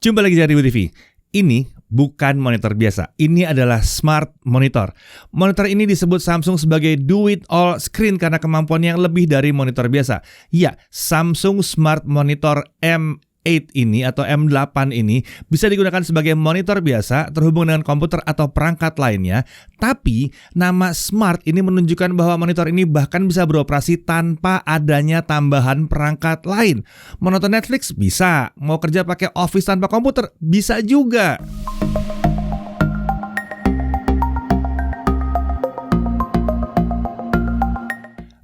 Jumpa lagi di Review TV. Ini bukan monitor biasa. Ini adalah smart monitor. Monitor ini disebut Samsung sebagai do it all screen karena kemampuannya yang lebih dari monitor biasa. Ya, Samsung Smart Monitor M8 ini atau M8 ini bisa digunakan sebagai monitor biasa terhubung dengan komputer atau perangkat lainnya. Tapi nama Smart ini menunjukkan bahwa monitor ini bahkan bisa beroperasi tanpa adanya tambahan perangkat lain. Mau nonton Netflix bisa, mau kerja pakai Office tanpa komputer bisa juga.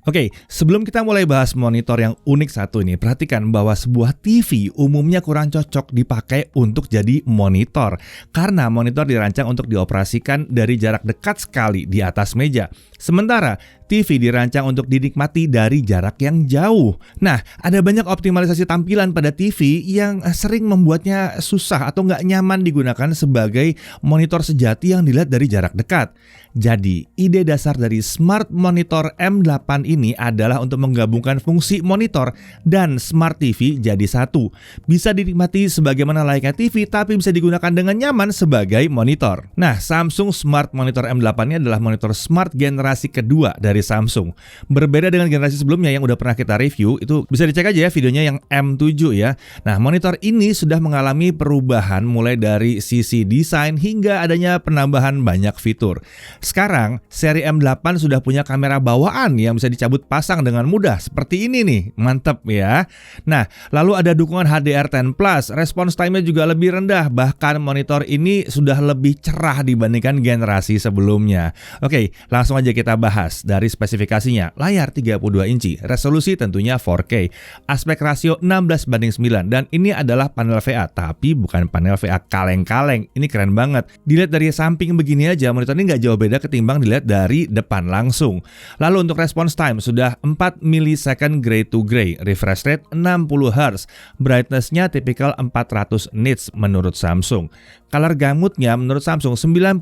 Oke, sebelum kita mulai bahas monitor yang unik satu ini, perhatikan bahwa sebuah TV umumnya kurang cocok dipakai untuk jadi monitor. Karena monitor dirancang untuk dioperasikan dari jarak dekat sekali di atas meja. Sementara TV dirancang untuk dinikmati dari jarak yang jauh. Nah, ada banyak optimalisasi tampilan pada TV yang sering membuatnya susah atau nggak nyaman digunakan sebagai monitor sejati yang dilihat dari jarak dekat. Jadi, ide dasar dari Smart Monitor M8 ini adalah untuk menggabungkan fungsi monitor dan Smart TV jadi satu. Bisa dinikmati sebagaimana layaknya TV, tapi bisa digunakan dengan nyaman sebagai monitor. Nah, Samsung Smart Monitor M8 ini adalah monitor smart generasi kedua dari Samsung. Berbeda dengan generasi sebelumnya yang udah pernah kita review, itu bisa dicek aja ya videonya yang M7 ya. Nah, monitor ini sudah mengalami perubahan mulai dari sisi desain hingga adanya penambahan banyak fitur. Sekarang, seri M8 sudah punya kamera bawaan yang bisa dicabut pasang dengan mudah. Seperti ini nih, mantep ya. Nah, lalu ada dukungan HDR10+, response time-nya juga lebih rendah. Bahkan monitor ini sudah lebih cerah dibandingkan generasi sebelumnya. Oke, langsung aja kita bahas dari spesifikasinya. Layar 32 inci, resolusi tentunya 4K, aspek rasio 16:9, dan ini adalah panel VA, tapi bukan panel VA kaleng-kaleng. Ini keren banget. Dilihat dari samping begini aja, monitor ini nggak jauh beda ketimbang dilihat dari depan langsung. Lalu untuk response time sudah 4 millisecond gray to gray, refresh rate 60 Hz, brightness-nya tipikal 400 nits menurut Samsung. Color gamutnya menurut Samsung 99%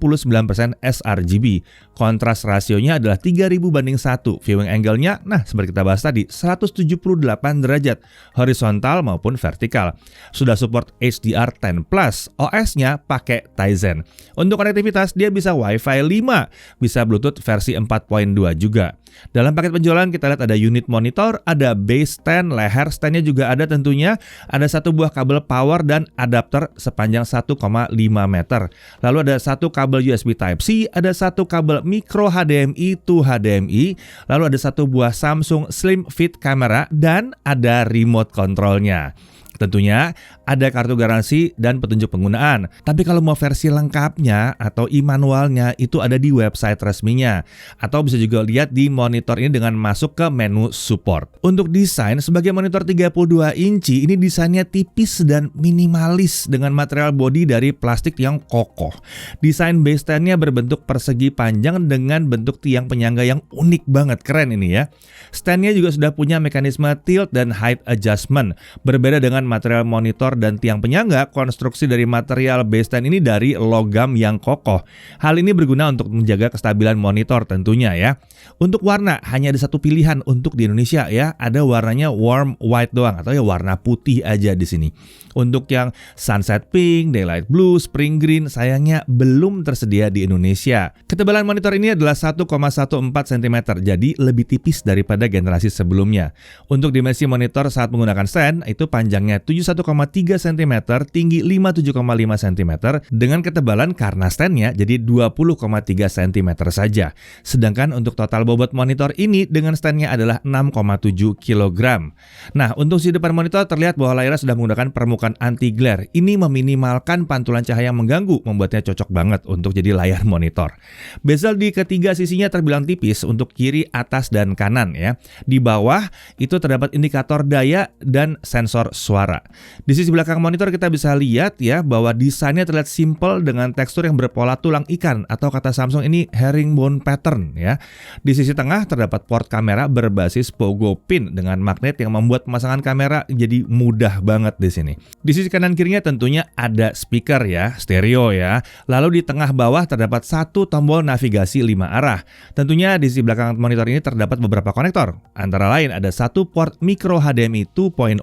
sRGB. Kontras rasionya adalah 30:1. Viewing angle-nya, nah seperti kita bahas tadi, 178 derajat, horizontal maupun vertikal. Sudah support HDR10+, OS-nya pakai Tizen. Untuk konektivitas, dia bisa Wi-Fi 5, bisa Bluetooth versi 4.2 juga. Dalam paket penjualan kita lihat ada unit monitor, ada base stand, leher stand-nya juga ada tentunya, ada satu buah kabel power dan adapter sepanjang 1,5 meter. Lalu ada satu kabel USB Type-C, ada satu kabel micro HDMI to HDMI, lalu ada satu buah Samsung Slim Fit kamera dan ada remote control-nya. Tentunya ada kartu garansi dan petunjuk penggunaan. Tapi kalau mau versi lengkapnya atau e-manualnya itu ada di website resminya. Atau bisa juga lihat di monitor ini dengan masuk ke menu support. Untuk desain, sebagai monitor 32 inci, ini desainnya tipis dan minimalis dengan material bodi dari plastik yang kokoh. Desain base stand-nya berbentuk persegi panjang dengan bentuk tiang penyangga yang unik banget, keren ini ya. Stand-nya juga sudah punya mekanisme tilt dan height adjustment. Berbeda dengan material monitor dan tiang penyangga, konstruksi dari material base stand ini dari logam yang kokoh. Hal ini berguna untuk menjaga kestabilan monitor tentunya ya. Untuk warna hanya ada satu pilihan untuk di Indonesia ya, ada warnanya warm white doang atau ya warna putih aja di sini. Untuk yang sunset pink, daylight blue, spring green sayangnya belum tersedia di Indonesia. Ketebalan monitor ini adalah 1,14 cm, jadi lebih tipis daripada generasi sebelumnya. Untuk dimensi monitor saat menggunakan stand itu panjangnya 71,3 cm, tinggi 57,5 cm, dengan ketebalan karena standnya jadi 20,3 cm saja. Sedangkan untuk total bobot monitor ini dengan standnya adalah 6,7 kg. Nah, untuk si depan monitor terlihat bahwa layarnya sudah menggunakan permukaan anti-glare. Ini meminimalkan pantulan cahaya yang mengganggu, membuatnya cocok banget untuk jadi layar monitor. Bezel di ketiga sisinya terbilang tipis untuk kiri, atas, dan kanan ya. Di bawah itu terdapat indikator daya dan sensor suara. Di sisi belakang monitor kita bisa lihat ya bahwa desainnya terlihat simple dengan tekstur yang berpola tulang ikan atau kata Samsung ini herringbone pattern ya. Di sisi tengah terdapat port kamera berbasis pogo pin dengan magnet yang membuat pemasangan kamera jadi mudah banget di sini. Di sisi kanan kirinya tentunya ada speaker ya, stereo ya. Lalu di tengah bawah terdapat satu tombol navigasi 5 arah. Tentunya di sisi belakang monitor ini terdapat beberapa konektor. Antara lain ada satu port micro HDMI 2.0,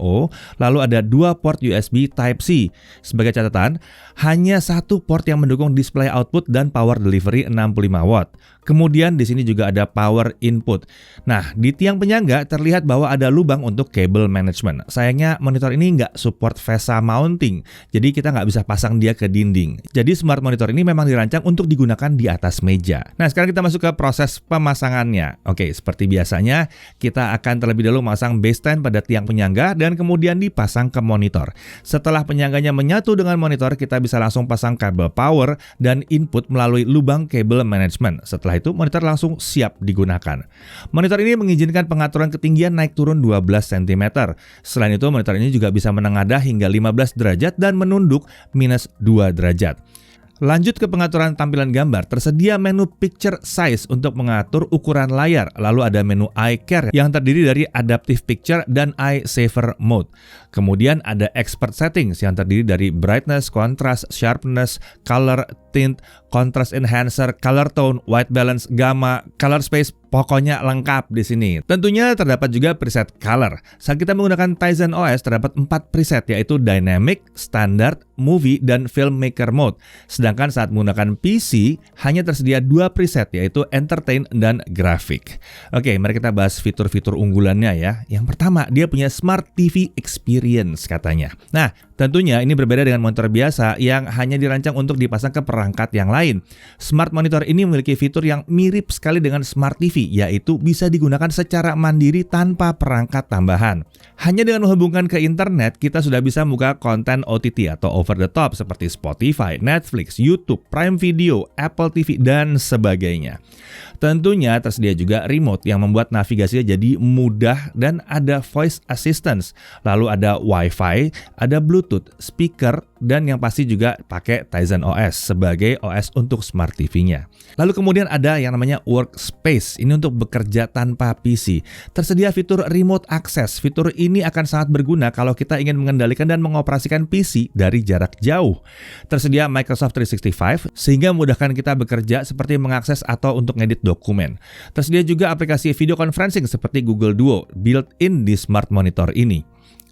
lalu ada 2 port USB Type-C. Sebagai catatan, hanya satu port yang mendukung display output dan power delivery 65 watt. Kemudian di sini juga ada power input. Nah, di tiang penyangga terlihat bahwa ada lubang untuk cable management. Sayangnya monitor ini nggak support VESA mounting, jadi kita nggak bisa pasang dia ke dinding. Jadi smart monitor ini memang dirancang untuk digunakan di atas meja. Nah, sekarang kita masuk ke proses pemasangannya. Oke, seperti biasanya kita akan terlebih dahulu memasang base stand pada tiang penyangga dan kemudian dipasang ke monitor. Setelah penyangganya menyatu dengan monitor, kita bisa langsung pasang kabel power dan input melalui lubang cable management. Setelah itu monitor langsung siap digunakan. Monitor ini mengizinkan pengaturan ketinggian naik turun 12 cm. Selain itu monitor ini juga bisa menengadah hingga 15 derajat dan menunduk minus 2 derajat. Lanjut ke pengaturan tampilan gambar, tersedia menu picture size untuk mengatur ukuran layar. Lalu ada menu eye care yang terdiri dari adaptive picture dan eye saver mode. Kemudian ada expert settings yang terdiri dari brightness, contrast, sharpness, color, tint, contrast enhancer, color tone, white balance, gamma, color space. Pokoknya lengkap di sini. Tentunya terdapat juga preset color. Saat kita menggunakan Tizen OS terdapat 4 preset yaitu Dynamic, Standard, Movie, dan Filmmaker Mode. Sedangkan saat menggunakan PC hanya tersedia 2 preset yaitu Entertain dan Graphic. Oke, mari kita bahas fitur-fitur unggulannya ya. Yang pertama, dia punya Smart TV Experience katanya. Nah, tentunya ini berbeda dengan monitor biasa yang hanya dirancang untuk dipasang ke perangkat yang lain. Smart monitor ini memiliki fitur yang mirip sekali dengan Smart TV, yaitu bisa digunakan secara mandiri tanpa perangkat tambahan. Hanya dengan menghubungkan ke internet, kita sudah bisa membuka konten OTT atau over the top seperti Spotify, Netflix, YouTube, Prime Video, Apple TV, dan sebagainya. Tentunya tersedia juga remote yang membuat navigasinya jadi mudah dan ada voice assistance. Lalu ada Wi-Fi, ada Bluetooth, speaker, dan yang pasti juga pakai Tizen OS sebagai OS untuk Smart TV-nya. Lalu kemudian ada yang namanya Workspace, ini untuk bekerja tanpa PC. Tersedia fitur remote access. Fitur ini akan sangat berguna kalau kita ingin mengendalikan dan mengoperasikan PC dari jarak jauh. Tersedia Microsoft 365 sehingga memudahkan kita bekerja seperti mengakses atau untuk ngedit dokumen. Tersedia juga aplikasi video conferencing seperti Google Duo built-in di smart monitor ini.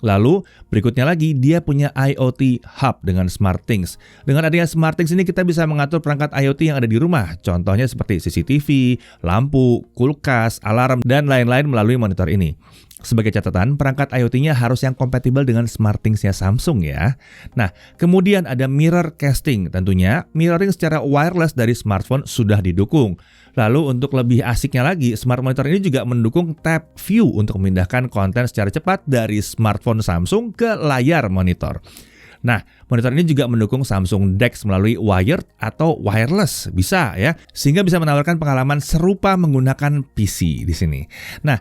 Lalu berikutnya lagi dia punya IoT Hub dengan SmartThings. Dengan adanya SmartThings ini kita bisa mengatur perangkat IoT yang ada di rumah. Contohnya seperti CCTV, lampu, kulkas, alarm, dan lain-lain melalui monitor ini. Sebagai catatan, perangkat IoT-nya harus yang kompatibel dengan SmartThings-nya Samsung ya. Nah, kemudian ada mirror casting. Tentunya, mirroring secara wireless dari smartphone sudah didukung. Lalu untuk lebih asiknya lagi, smart monitor ini juga mendukung Tab View untuk memindahkan konten secara cepat dari smartphone Samsung ke layar monitor. Nah, monitor ini juga mendukung Samsung DeX melalui wired atau wireless, bisa ya, sehingga bisa menawarkan pengalaman serupa menggunakan PC di sini. Nah,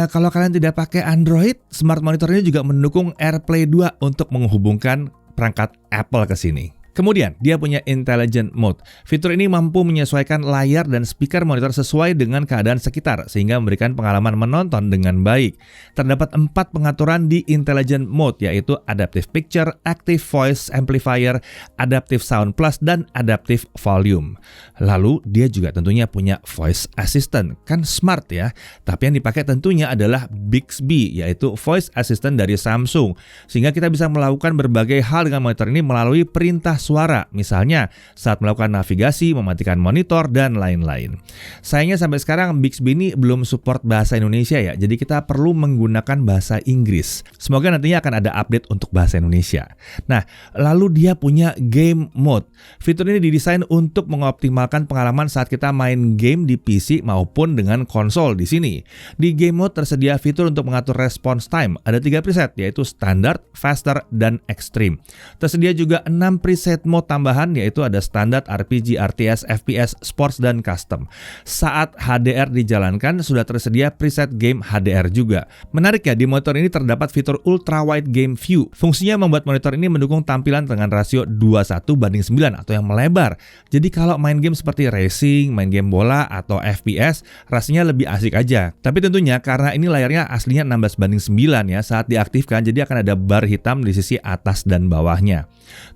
kalau kalian tidak pakai Android, smart monitor ini juga mendukung AirPlay 2 untuk menghubungkan perangkat Apple ke sini. Kemudian, dia punya Intelligent Mode. Fitur ini mampu menyesuaikan layar dan speaker monitor sesuai dengan keadaan sekitar, sehingga memberikan pengalaman menonton dengan baik. Terdapat 4 pengaturan di Intelligent Mode, yaitu Adaptive Picture, Active Voice Amplifier, Adaptive Sound Plus, dan Adaptive Volume. Lalu, dia juga tentunya punya Voice Assistant. Kan smart ya, tapi yang dipakai tentunya adalah Bixby, yaitu Voice Assistant dari Samsung. Sehingga kita bisa melakukan berbagai hal dengan monitor ini melalui perintah suara, misalnya saat melakukan navigasi, mematikan monitor, dan lain-lain. Sayangnya sampai sekarang Bixby ini belum support bahasa Indonesia ya, jadi kita perlu menggunakan bahasa Inggris. Semoga nantinya akan ada update untuk bahasa Indonesia. Nah, lalu dia punya Game Mode. Fitur ini didesain untuk mengoptimalkan pengalaman saat kita main game di PC maupun dengan konsol di sini. Di Game Mode tersedia fitur untuk mengatur response time. Ada 3 preset, yaitu Standard, Faster, dan Extreme. Tersedia juga 6 preset preset mode tambahan, yaitu ada standar, RPG, RTS, FPS, Sports, dan Custom. Saat HDR dijalankan, sudah tersedia preset game HDR juga. Menarik ya, di monitor ini terdapat fitur Ultra Wide Game View. Fungsinya membuat monitor ini mendukung tampilan dengan rasio 21:9 atau yang melebar. Jadi kalau main game seperti racing, main game bola, atau FPS, rasanya lebih asik aja. Tapi tentunya karena ini layarnya aslinya 16:9 ya, saat diaktifkan jadi akan ada bar hitam di sisi atas dan bawahnya.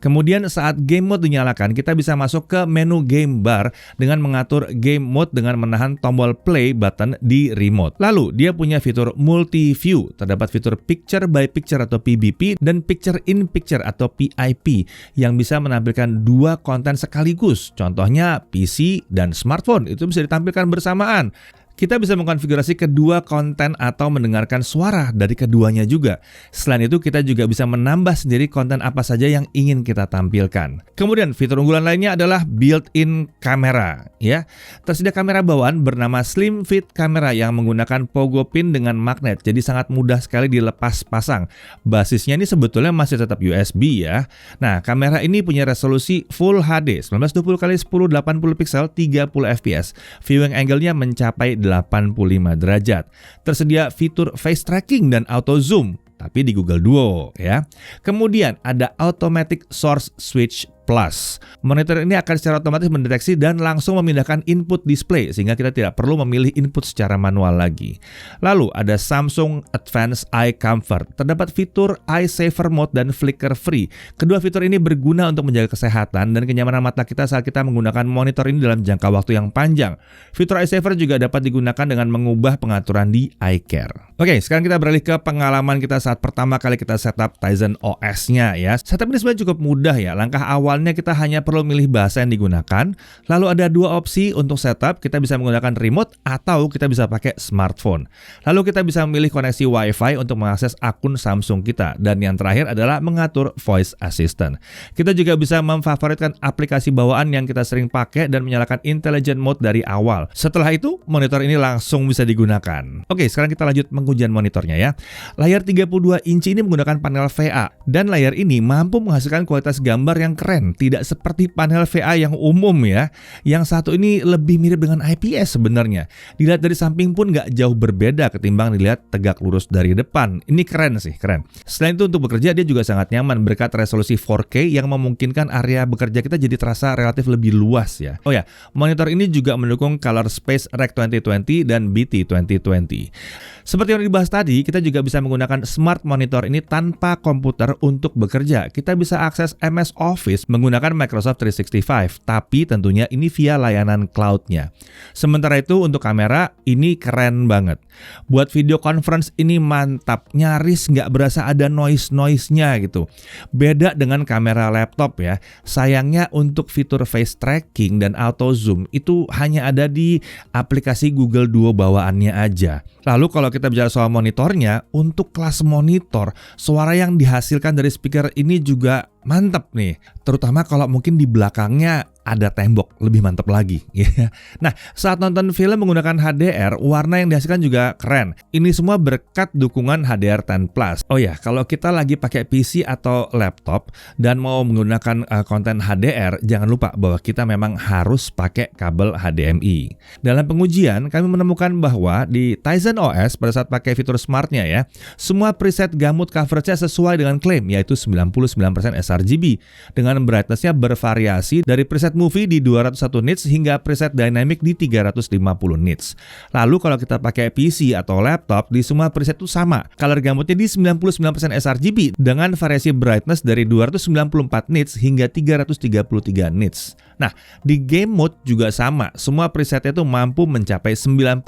Kemudian saat game mode dinyalakan, kita bisa masuk ke menu game bar dengan mengatur game mode dengan menahan tombol play button di remote. Lalu dia punya fitur multi view, terdapat fitur picture by picture atau PBP dan picture in picture atau PIP yang bisa menampilkan dua konten sekaligus. Contohnya PC dan smartphone itu bisa ditampilkan bersamaan. Kita bisa mengkonfigurasi kedua konten atau mendengarkan suara dari keduanya juga. Selain itu, kita juga bisa menambah sendiri konten apa saja yang ingin kita tampilkan. Kemudian, fitur unggulan lainnya adalah built-in kamera. Ya, tersedia kamera bawaan bernama Slim Fit Camera yang menggunakan pogo pin dengan magnet, jadi sangat mudah sekali dilepas pasang. Basisnya ini sebetulnya masih tetap USB ya. Nah, kamera ini punya resolusi Full HD 1920x1080 pixel 30 fps. Viewing angle-nya mencapai 85 derajat. Tersedia fitur face tracking dan auto zoom, tapi di Google Duo ya. Kemudian ada automatic source switch Plus. Monitor ini akan secara otomatis mendeteksi dan langsung memindahkan input display sehingga kita tidak perlu memilih input secara manual lagi. Lalu ada Samsung Advanced Eye Comfort. Terdapat fitur Eye Saver Mode dan Flicker Free. Kedua fitur ini berguna untuk menjaga kesehatan dan kenyamanan mata kita saat kita menggunakan monitor ini dalam jangka waktu yang panjang. Fitur Eye Saver juga dapat digunakan dengan mengubah pengaturan di iCare. Oke, sekarang kita beralih ke pengalaman kita saat pertama kali kita setup Tizen OS-nya ya. Setup ini sebenarnya cukup mudah ya. Langkah awal kita hanya perlu milih bahasa yang digunakan. Lalu ada dua opsi untuk setup. Kita bisa menggunakan remote atau kita bisa pakai smartphone. Lalu kita bisa memilih koneksi Wi-Fi untuk mengakses akun Samsung kita. Dan yang terakhir adalah mengatur voice assistant. Kita juga bisa memfavoritkan aplikasi bawaan yang kita sering pakai dan menyalakan intelligent mode dari awal. Setelah itu, monitor ini langsung bisa digunakan. Oke, sekarang kita lanjut pengujian monitornya ya. Layar 32 inci ini menggunakan panel VA. Dan layar ini mampu menghasilkan kualitas gambar yang keren. Tidak seperti panel VA yang umum ya. Yang satu ini lebih mirip dengan IPS sebenarnya. Dilihat dari samping pun nggak jauh berbeda ketimbang dilihat tegak lurus dari depan. Ini keren sih, keren. Selain itu untuk bekerja dia juga sangat nyaman berkat resolusi 4K yang memungkinkan area bekerja kita jadi terasa relatif lebih luas ya. Oh ya, monitor ini juga mendukung Color Space Rec 2020 dan BT 2020. Seperti yang dibahas tadi, kita juga bisa menggunakan smart monitor ini tanpa komputer untuk bekerja. Kita bisa akses MS Office menggunakan Microsoft 365, tapi tentunya ini via layanan cloud-nya. Sementara itu untuk kamera, ini keren banget. Buat video conference ini mantap, nyaris nggak berasa ada noise-nya gitu. Beda dengan kamera laptop ya. Sayangnya untuk fitur face tracking dan auto zoom itu hanya ada di aplikasi Google Duo bawaannya aja. Lalu kalau kita bicara soal monitornya, untuk kelas monitor, suara yang dihasilkan dari speaker ini juga mantap nih, terutama kalau mungkin di belakangnya ada tembok, lebih mantap lagi ya. Nah, saat nonton film menggunakan HDR, warna yang dihasilkan juga keren. Ini semua berkat dukungan HDR10+. Oh ya, kalau kita lagi pakai PC atau laptop dan mau menggunakan konten HDR, jangan lupa bahwa kita memang harus pakai kabel HDMI. Dalam pengujian, kami menemukan bahwa di Tizen OS pada saat pakai fitur smartnya ya, semua preset gamut coverage-nya sesuai dengan klaim, yaitu 99% sRGB. Dengan brightness-nya bervariasi dari preset movie di 201 nits hingga preset dynamic di 350 nits. Lalu kalau kita pakai PC atau laptop, di semua preset itu sama. Color gamutnya di 99% sRGB dengan variasi brightness dari 294 nits hingga 333 nits. Nah, di game mode juga sama. Semua presetnya itu mampu mencapai 99%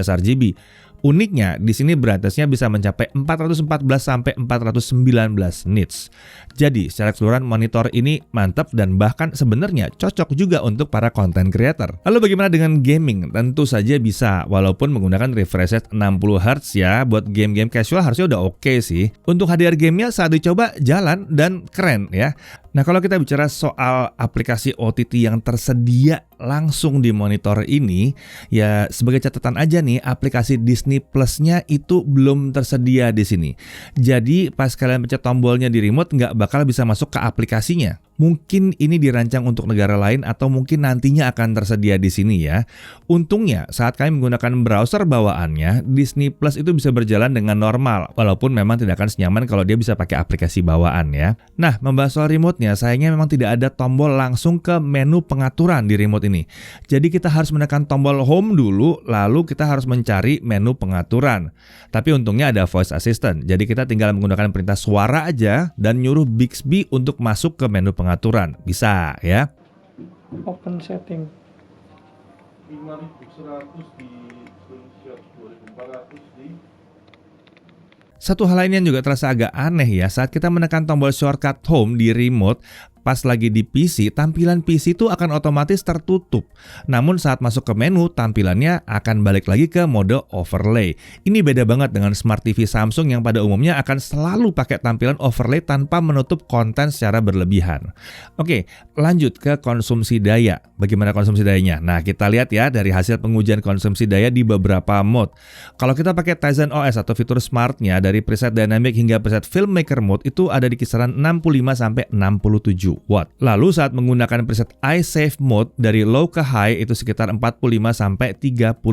sRGB. Uniknya, di sini brightness-nya bisa mencapai 414 sampai 419 nits. Jadi, secara keseluruhan monitor ini mantap dan bahkan sebenarnya cocok juga untuk para content creator. Lalu bagaimana dengan gaming? Tentu saja bisa, walaupun menggunakan refresh rate 60 Hz ya. Buat game-game casual harusnya udah oke sih. Untuk HDR game-nya saat dicoba jalan dan keren ya. Nah, kalau kita bicara soal aplikasi OTT yang tersedia langsung di monitor ini, ya sebagai catatan aja nih, aplikasi Disney Plus-nya itu belum tersedia di sini. Jadi pas kalian pencet tombolnya di remote nggak bakal bisa masuk ke aplikasinya. Mungkin ini dirancang untuk negara lain atau mungkin nantinya akan tersedia di sini ya. Untungnya saat kami menggunakan browser bawaannya, Disney Plus itu bisa berjalan dengan normal, walaupun memang tidak akan senyaman kalau dia bisa pakai aplikasi bawaan ya. Nah, membahas soal remote-nya, sayangnya memang tidak ada tombol langsung ke menu pengaturan di remote ini. Jadi kita harus menekan tombol home dulu, lalu kita harus mencari menu pengaturan. Tapi untungnya ada voice assistant, jadi kita tinggal menggunakan perintah suara aja dan nyuruh Bixby untuk masuk ke menu pengaturan. Bisa ya. Open setting. 5100 di screenshot, 2400 di. Satu hal lain yang juga terasa agak aneh ya, saat kita menekan tombol shortcut home di remote, pas lagi di PC, tampilan PC itu akan otomatis tertutup. Namun saat masuk ke menu, tampilannya akan balik lagi ke mode overlay. Ini beda banget dengan Smart TV Samsung yang pada umumnya akan selalu pakai tampilan overlay tanpa menutup konten secara berlebihan. Oke, lanjut ke konsumsi daya. Bagaimana konsumsi dayanya? Nah, kita lihat ya dari hasil pengujian konsumsi daya di beberapa mode. Kalau kita pakai Tizen OS atau fitur smartnya, dari preset dynamic hingga preset filmmaker mode itu ada di kisaran 65-67 watt. Lalu saat menggunakan preset iSafe mode dari low ke high itu sekitar 45-37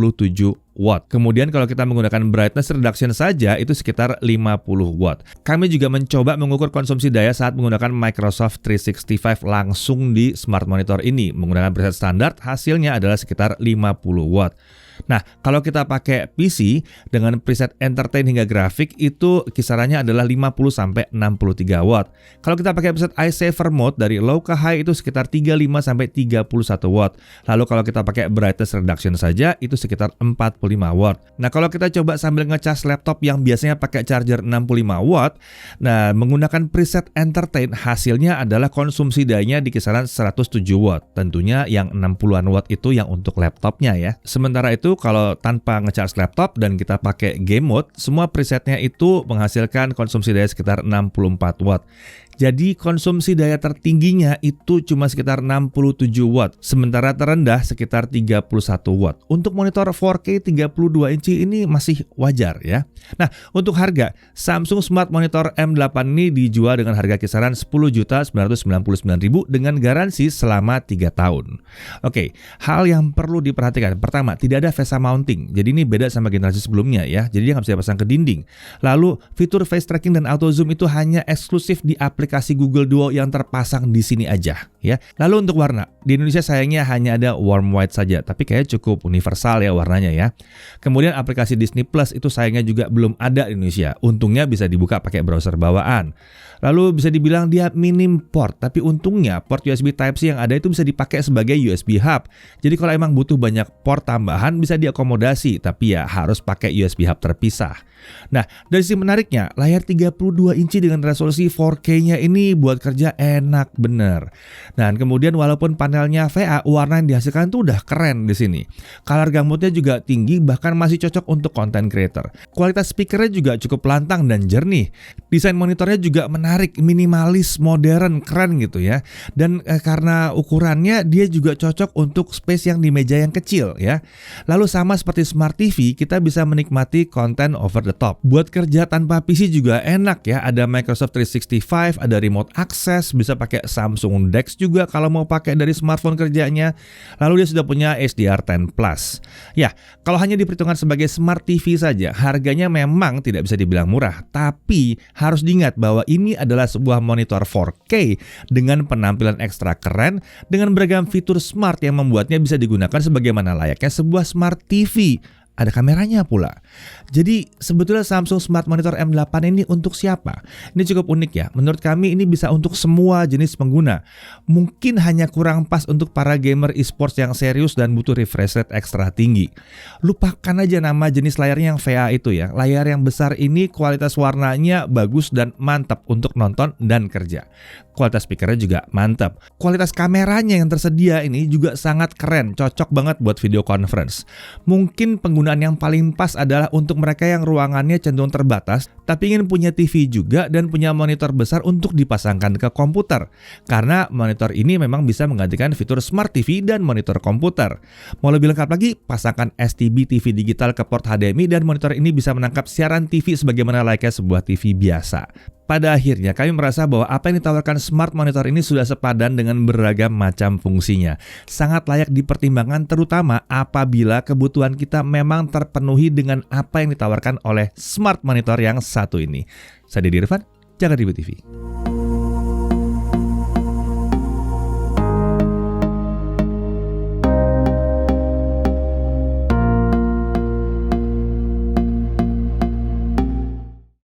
watt. Kemudian kalau kita menggunakan brightness reduction saja itu sekitar 50 watt. Kami juga mencoba mengukur konsumsi daya saat menggunakan Microsoft 365 langsung di smart monitor ini. Menggunakan preset standar hasilnya adalah sekitar 50 watt. Nah, kalau kita pakai PC dengan preset entertain hingga grafik itu kisarannya adalah 50-63 watt. Kalau kita pakai preset iSaver mode dari low ke high itu sekitar 35-31 watt. Lalu kalau kita pakai brightness reduction saja itu sekitar 45 watt. Nah, kalau kita coba sambil ngecas laptop yang biasanya pakai charger 65 watt, nah menggunakan preset entertain hasilnya adalah konsumsi dayanya di kisaran 107 watt. Tentunya yang 60-an watt itu yang untuk laptopnya ya. Sementara itu kalau tanpa ngecas laptop dan kita pakai game mode, semua presetnya itu menghasilkan konsumsi daya sekitar 64 watt. Jadi konsumsi daya tertingginya itu cuma sekitar 67 watt, sementara terendah sekitar 31 watt. Untuk monitor 4K 32 inci ini masih wajar ya. Nah, untuk harga, Samsung Smart Monitor M8 ini dijual dengan harga kisaran 10.999.000 dengan garansi selama 3 tahun. Oke, hal yang perlu diperhatikan. Pertama, tidak ada VESA mounting. Jadi ini beda sama generasi sebelumnya ya. Jadi dia nggak bisa dipasang ke dinding. Lalu, fitur face tracking dan auto zoom itu hanya eksklusif di aplikasi Google Duo yang terpasang di sini aja ya. Lalu untuk warna, di Indonesia sayangnya hanya ada warm white saja, tapi kayaknya cukup universal ya warnanya ya. Kemudian aplikasi Disney Plus itu sayangnya juga belum ada di Indonesia. Untungnya bisa dibuka pakai browser bawaan. Lalu bisa dibilang dia minim port, tapi untungnya port USB Type-C yang ada itu bisa dipakai sebagai USB hub. Jadi kalau emang butuh banyak port tambahan bisa diakomodasi, tapi ya harus pakai USB hub terpisah. Nah, dari sisi menariknya, layar 32 inci dengan resolusi 4K-nya ini buat kerja enak bener. Dan kemudian walaupun panelnya VA, warna yang dihasilkan tuh udah keren di sini. Color gamutnya juga tinggi, bahkan masih cocok untuk content creator. Kualitas speakernya juga cukup lantang dan jernih. Desain monitornya juga menarik, minimalis, modern, keren gitu ya. Dan karena ukurannya dia juga cocok untuk space yang di meja yang kecil ya. Lalu sama seperti Smart TV, kita bisa menikmati konten over the top. Buat kerja tanpa PC juga enak ya. Ada Microsoft 365, ada remote access, bisa pakai Samsung DeX juga kalau mau pakai dari smartphone kerjanya. Lalu dia sudah punya HDR10 Plus. Ya, kalau hanya diperhitungkan sebagai Smart TV saja, harganya memang tidak bisa dibilang murah. Tapi harus diingat bahwa ini adalah sebuah monitor 4K dengan penampilan ekstra keren dengan beragam fitur smart yang membuatnya bisa digunakan sebagaimana layaknya sebuah Smart TV. Ada kameranya pula. Jadi sebetulnya Samsung Smart Monitor M8 ini untuk siapa? Ini cukup unik ya. Menurut kami ini bisa untuk semua jenis pengguna. Mungkin hanya kurang pas untuk para gamer esports yang serius dan butuh refresh rate ekstra tinggi. Lupakan aja nama jenis layarnya yang VA itu ya. Layar yang besar ini kualitas warnanya bagus dan mantap untuk nonton dan kerja. Kualitas speakernya juga mantap. Kualitas kameranya yang tersedia ini juga sangat keren, cocok banget buat video conference. Mungkin penggunaan yang paling pas adalah untuk mereka yang ruangannya cenderung terbatas, tapi ingin punya TV juga dan punya monitor besar untuk dipasangkan ke komputer. Karena monitor ini memang bisa menggantikan fitur Smart TV dan monitor komputer. Mau lebih lengkap lagi, pasangkan STB TV digital ke port HDMI dan monitor ini bisa menangkap siaran TV sebagaimana layaknya sebuah TV biasa. Pada akhirnya kami merasa bahwa apa yang ditawarkan smart monitor ini sudah sepadan dengan beragam macam fungsinya. Sangat layak dipertimbangkan terutama apabila kebutuhan kita memang terpenuhi dengan apa yang ditawarkan oleh smart monitor yang satu ini. Saya Deddy Irfan, Jaga Ribut TV.